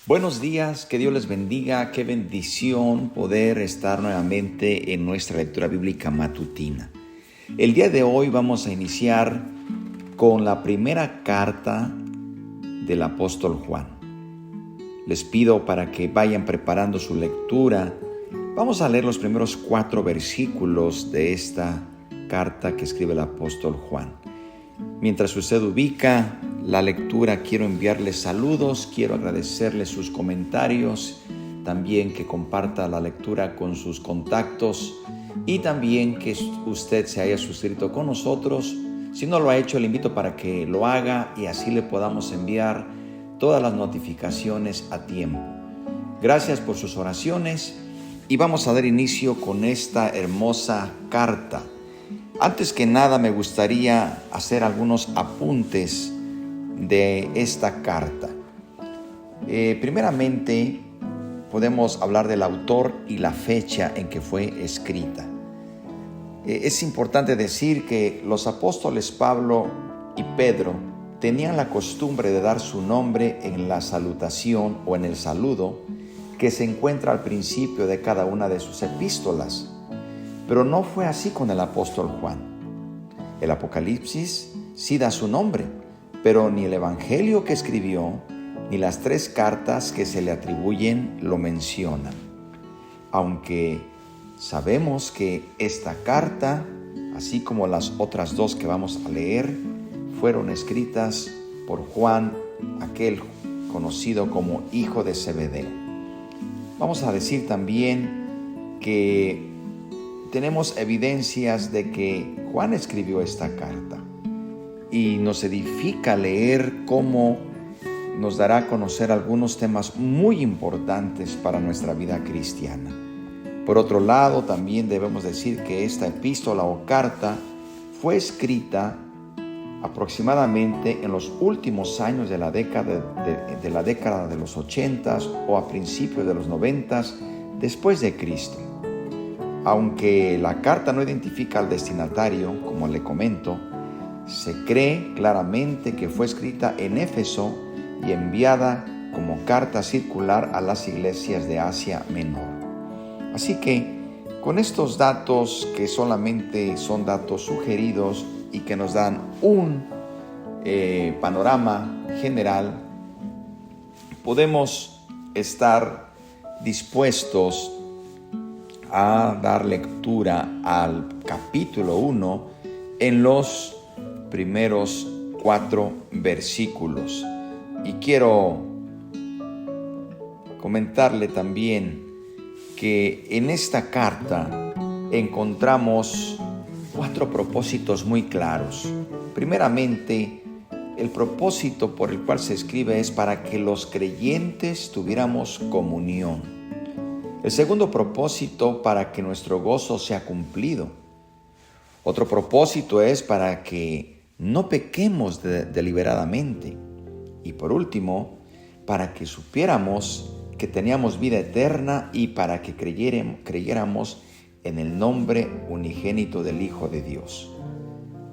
Buenos días, que Dios les bendiga, qué bendición poder estar nuevamente en nuestra lectura bíblica matutina. El día de hoy vamos a iniciar con la primera carta del apóstol Juan. Les pido para que vayan preparando su lectura. Vamos a leer los primeros 4 versículos de esta carta que escribe el apóstol Juan. Mientras usted ubica la lectura, quiero enviarles saludos, quiero agradecerles sus comentarios, también que comparta la lectura con sus contactos y también que usted se haya suscrito con nosotros. Si no lo ha hecho, le invito para que lo haga y así le podamos enviar todas las notificaciones a tiempo. Gracias por sus oraciones y vamos a dar inicio con esta hermosa carta. Antes que nada me gustaría hacer algunos apuntes de esta carta. Primeramente, podemos hablar del autor y la fecha en que fue escrita. Es importante decir que los apóstoles Pablo y Pedro tenían la costumbre de dar su nombre en la salutación o en el saludo que se encuentra al principio de cada una de sus epístolas. Pero no fue así con el apóstol Juan. El Apocalipsis sí da su nombre, pero ni el evangelio que escribió, ni las 3 cartas que se le atribuyen lo mencionan. Aunque sabemos que esta carta, así como las otras 2 que vamos a leer, fueron escritas por Juan, aquel conocido como hijo de Zebedeo. Vamos a decir también que tenemos evidencias de que Juan escribió esta carta y nos edifica leer cómo nos dará a conocer algunos temas muy importantes para nuestra vida cristiana. Por otro lado, también debemos decir que esta epístola o carta fue escrita aproximadamente en los últimos años de la década de los 80s o a principios de los 90s después de Cristo. Aunque la carta no identifica al destinatario, como le comento, se cree claramente que fue escrita en Éfeso y enviada como carta circular a las iglesias de Asia Menor. Así que, con estos datos que solamente son datos sugeridos y que nos dan un panorama general, podemos estar dispuestos a dar lectura al capítulo 1 en los primeros 4 versículos. Y quiero comentarle también que en esta carta encontramos 4 propósitos muy claros. Primeramente, el propósito por el cual se escribe es para que los creyentes tuviéramos comunión. El segundo propósito, para que nuestro gozo sea cumplido. Otro propósito es para que no pequemos deliberadamente. Y por último, para que supiéramos que teníamos vida eterna y para que creyéramos en el nombre unigénito del Hijo de Dios.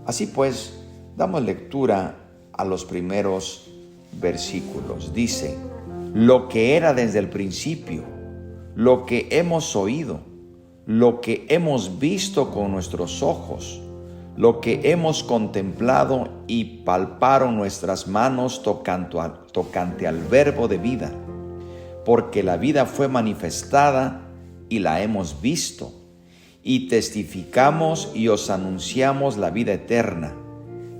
Así pues, damos lectura a los primeros versículos. Dice: lo que era desde el principio, lo que hemos oído, lo que hemos visto con nuestros ojos, lo que hemos contemplado y palparon nuestras manos tocante al verbo de vida, porque la vida fue manifestada y la hemos visto, y testificamos y os anunciamos la vida eterna,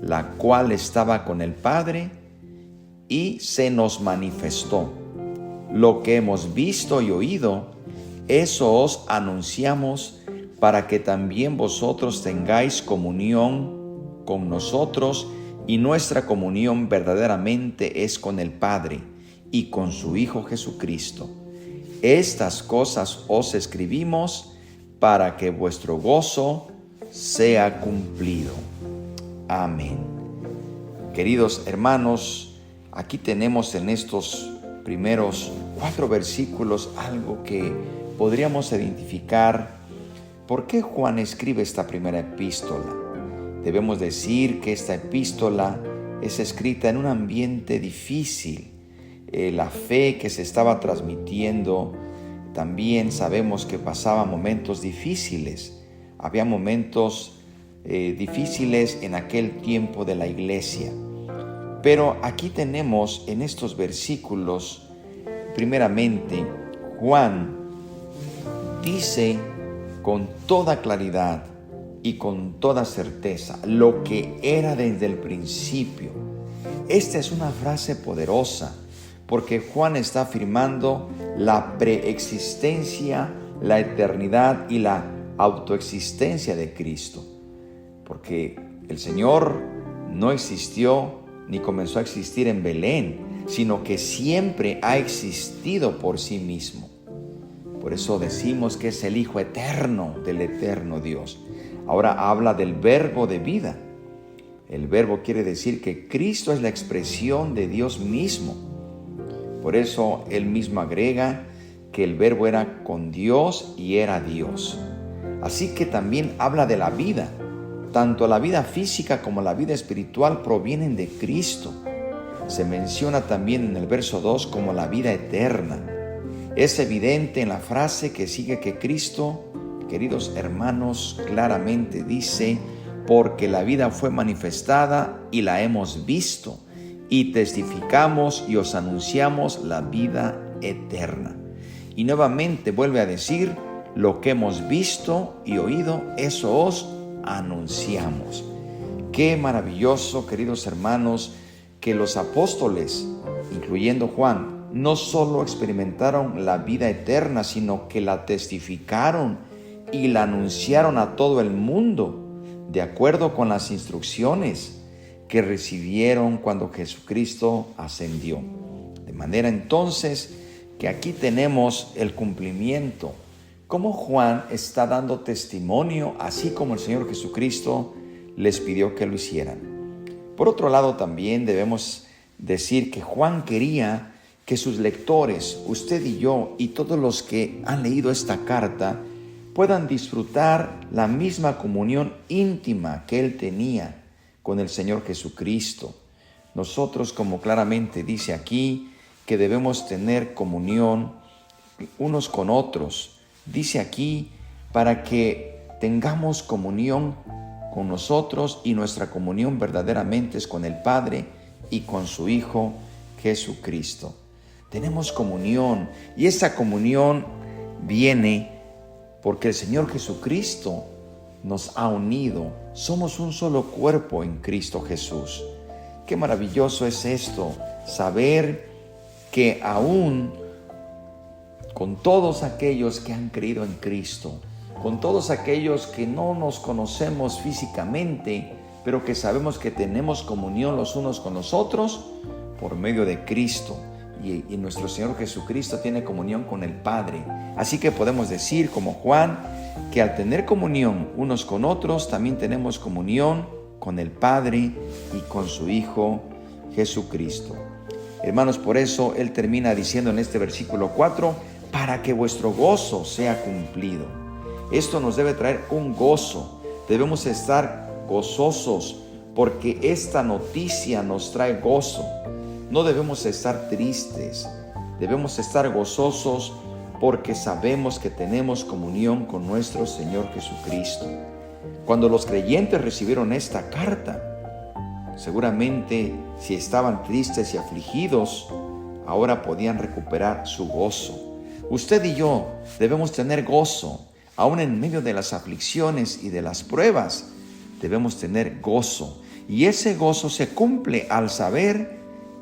la cual estaba con el Padre y se nos manifestó. Lo que hemos visto y oído, eso os anunciamos para que también vosotros tengáis comunión con nosotros, y nuestra comunión verdaderamente es con el Padre y con su Hijo Jesucristo. Estas cosas os escribimos para que vuestro gozo sea cumplido. Amén. Queridos hermanos, aquí tenemos en estos primeros 4 versículos algo que podríamos identificar. ¿Por qué Juan escribe esta primera epístola? Debemos decir que esta epístola es escrita en un ambiente difícil, la fe que se estaba transmitiendo. También sabemos que pasaba momentos difíciles. Había momentos difíciles en aquel tiempo de la iglesia. Pero aquí tenemos en estos versículos, primeramente, Juan dice con toda claridad y con toda certeza lo que era desde el principio. Esta es una frase poderosa porque Juan está afirmando la preexistencia, la eternidad y la autoexistencia de Cristo. Porque el Señor no existió ni comenzó a existir en Belén, sino que siempre ha existido por sí mismo. Por eso decimos que es el Hijo eterno del eterno Dios. Ahora habla del verbo de vida. El verbo quiere decir que Cristo es la expresión de Dios mismo. Por eso él mismo agrega que el verbo era con Dios y era Dios. Así que también habla de la vida. Tanto la vida física como la vida espiritual provienen de Cristo. Se menciona también en el verso 2 como la vida eterna. Es evidente en la frase que sigue que Cristo, queridos hermanos, claramente dice: porque la vida fue manifestada y la hemos visto, y testificamos y os anunciamos la vida eterna. Y nuevamente vuelve a decir: lo que hemos visto y oído, eso os anunciamos. Qué maravilloso, queridos hermanos, que los apóstoles, incluyendo Juan, no solo experimentaron la vida eterna, sino que la testificaron y la anunciaron a todo el mundo, de acuerdo con las instrucciones que recibieron cuando Jesucristo ascendió. De manera entonces que aquí tenemos el cumplimiento, como Juan está dando testimonio, así como el Señor Jesucristo les pidió que lo hicieran. Por otro lado, también debemos decir que Juan quería que sus lectores, usted y yo, y todos los que han leído esta carta, puedan disfrutar la misma comunión íntima que él tenía con el Señor Jesucristo. Nosotros, como claramente dice aquí, que debemos tener comunión unos con otros. Dice aquí, para que tengamos comunión con nosotros, y nuestra comunión verdaderamente es con el Padre y con su Hijo Jesucristo. Tenemos comunión, y esa comunión viene porque el Señor Jesucristo nos ha unido. Somos un solo cuerpo en Cristo Jesús. Qué maravilloso es esto, saber que aún con todos aquellos que han creído en Cristo, con todos aquellos que no nos conocemos físicamente, pero que sabemos que tenemos comunión los unos con los otros por medio de Cristo. Y nuestro Señor Jesucristo tiene comunión con el Padre. Así que podemos decir, como Juan, que al tener comunión unos con otros, también tenemos comunión con el Padre y con su Hijo Jesucristo. Hermanos, por eso él termina diciendo en este versículo 4, para que vuestro gozo sea cumplido. Esto nos debe traer un gozo. Debemos estar gozosos porque esta noticia nos trae gozo. No debemos estar tristes, debemos estar gozosos porque sabemos que tenemos comunión con nuestro Señor Jesucristo. Cuando los creyentes recibieron esta carta, seguramente si estaban tristes y afligidos, ahora podían recuperar su gozo. Usted y yo debemos tener gozo, aún en medio de las aflicciones y de las pruebas, debemos tener gozo. Y ese gozo se cumple al saber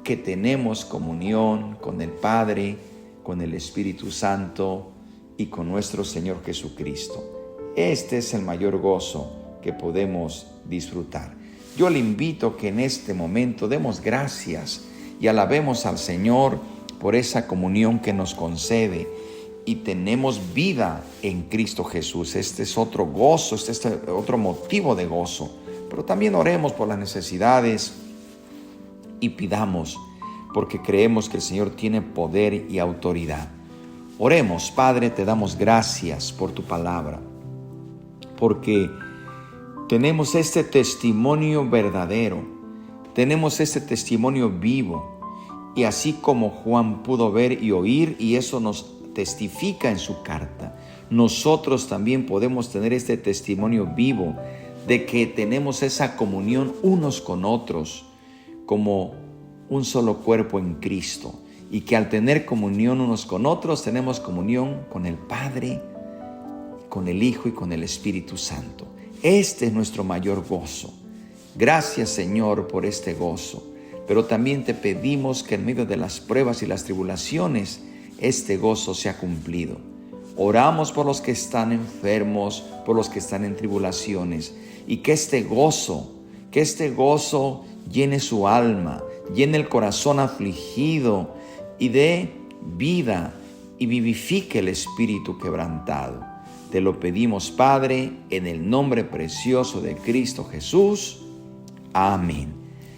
que tenemos comunión con el Padre, con el Espíritu Santo y con nuestro Señor Jesucristo. Este es el mayor gozo que podemos disfrutar. Yo le invito que en este momento demos gracias y alabemos al Señor por esa comunión que nos concede, y tenemos vida en Cristo Jesús. Este es otro gozo, este es otro motivo de gozo. Pero también oremos por las necesidades y pidamos, porque creemos que el Señor tiene poder y autoridad. Oremos. Padre, te damos gracias por tu palabra, porque tenemos este testimonio verdadero, tenemos este testimonio vivo, Y así como Juan pudo ver y oír, y eso nos testifica en su carta, nosotros también podemos tener este testimonio vivo de que tenemos esa comunión unos con otros como un solo cuerpo en Cristo, y que al tener comunión unos con otros tenemos comunión con el Padre, con el Hijo y con el Espíritu Santo. Este es nuestro mayor gozo. Gracias, Señor, por este gozo. Pero también te pedimos que en medio de las pruebas y las tribulaciones, este gozo sea cumplido. Oramos por los que están enfermos, por los que están en tribulaciones, y que este gozo llene su alma, llene el corazón afligido y dé vida y vivifique el espíritu quebrantado. Te lo pedimos, Padre, en el nombre precioso de Cristo Jesús. Amén.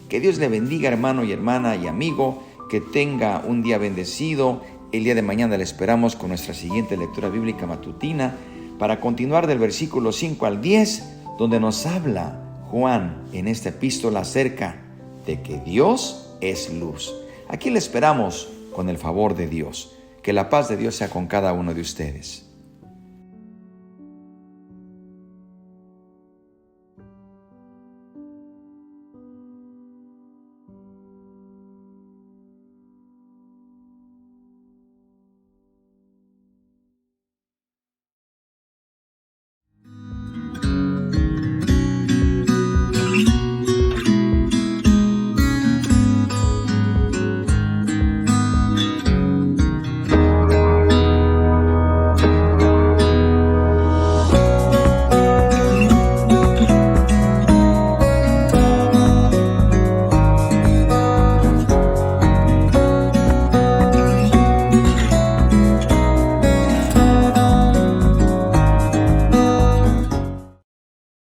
Que Dios le bendiga, hermano y hermana y amigo, que tenga un día bendecido. El día de mañana le esperamos con nuestra siguiente lectura bíblica matutina para continuar del versículo 5 al 10, donde nos habla Juan en esta epístola acerca de que Dios es luz. Aquí le esperamos con el favor de Dios. Que la paz de Dios sea con cada uno de ustedes.